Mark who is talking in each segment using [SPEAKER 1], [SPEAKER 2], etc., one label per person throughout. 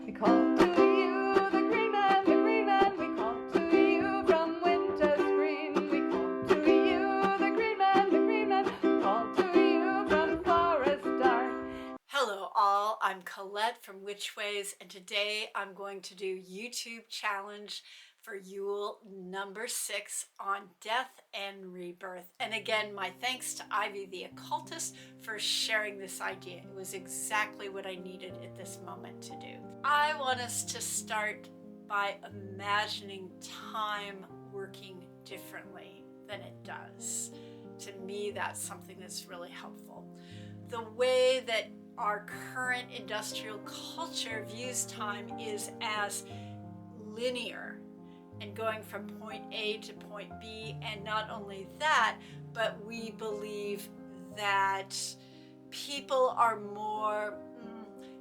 [SPEAKER 1] We call to you the green and the green, and we call to you from winter's green. We call to you the green and the green, and we call to you from forest dark.
[SPEAKER 2] Hello all, I'm Colette from Witchways, and today I'm going to do YouTube challenge for Yule number 6 on death and rebirth. And again, my thanks to Ivy the occultist for sharing this idea. It was exactly what I needed at this moment to do. I want us to start by imagining time working differently than it does. To me, that's something that's really helpful. The way that our current industrial culture views time is as linear and going from point A to point B. And not only that, but we believe that people are more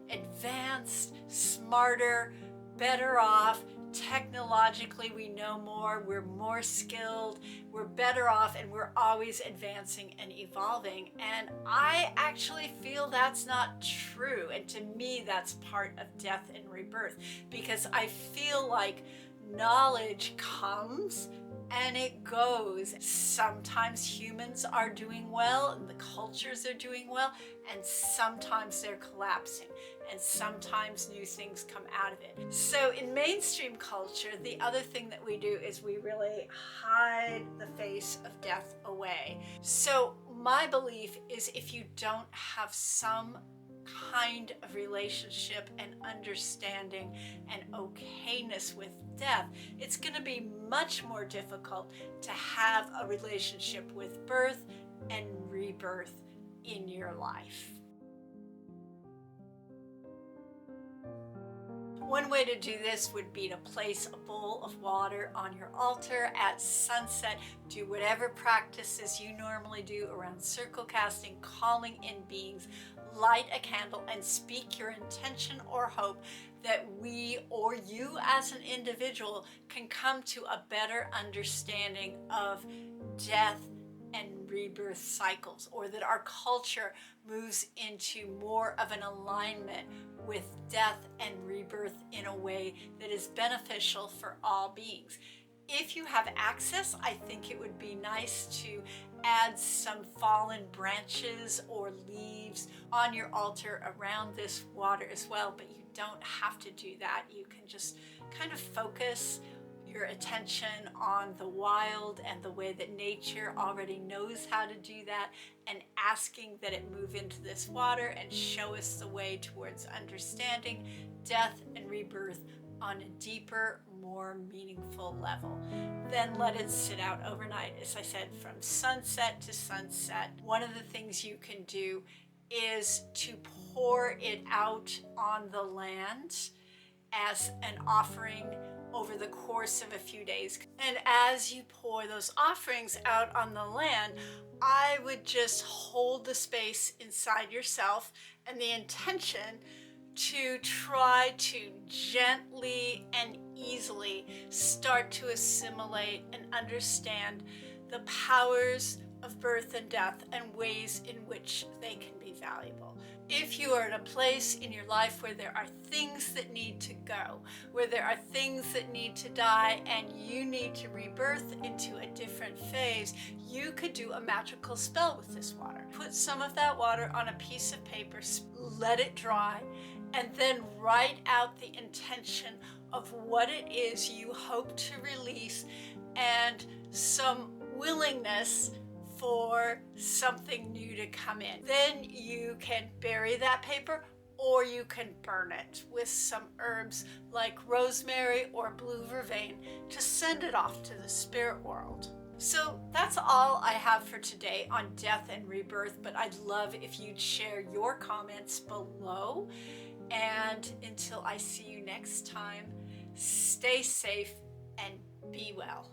[SPEAKER 2] advanced, smarter, better off. Technologically, we know more, we're more skilled, we're better off, and we're always advancing and evolving. And I actually feel that's not true. And to me, that's part of death and rebirth, because I feel like knowledge comes and it goes. Sometimes humans are doing well and the cultures are doing well, and sometimes they're collapsing, and sometimes new things come out of it. So in mainstream culture, the other thing that we do is we really hide the face of death away. So my belief is if you don't have some kind of relationship and understanding and okayness with death, it's going to be much more difficult to have a relationship with birth and rebirth in your life. One way to do this would be to place a bowl of water on your altar at sunset. Do whatever practices you normally do around circle casting, calling in beings. Light a candle and speak your intention or hope that we or you as an individual can come to a better understanding of death and rebirth cycles, or that our culture moves into more of an alignment with death and rebirth in a way that is beneficial for all beings. If you have access, I think it would be nice to add some fallen branches or leaves on your altar around this water as well, but you don't have to do that. You can just kind of focus your attention on the wild and the way that nature already knows how to do that, and asking that it move into this water and show us the way towards understanding death and rebirth on a deeper, more meaningful level. Then let it sit out overnight, as I said, from sunset to sunset. One of the things you can do is to pour it out on the land as an offering over the course of a few days. And as you pour those offerings out on the land, I would just hold the space inside yourself and the intention to try to gently and easily start to assimilate and understand the powers of birth and death and ways in which they can be valuable. If you are in a place in your life where there are things that need to go, where there are things that need to die, and you need to rebirth into a different phase, you could do a magical spell with this water. Put some of that water on a piece of paper, let it dry, and then write out the intention of what it is you hope to release and some willingness for something new to come in. Then you can bury that paper, or you can burn it with some herbs like rosemary or blue vervain to send it off to the spirit world. So that's all I have for today on death and rebirth, but I'd love if you'd share your comments below. And until I see you next time, stay safe and be well.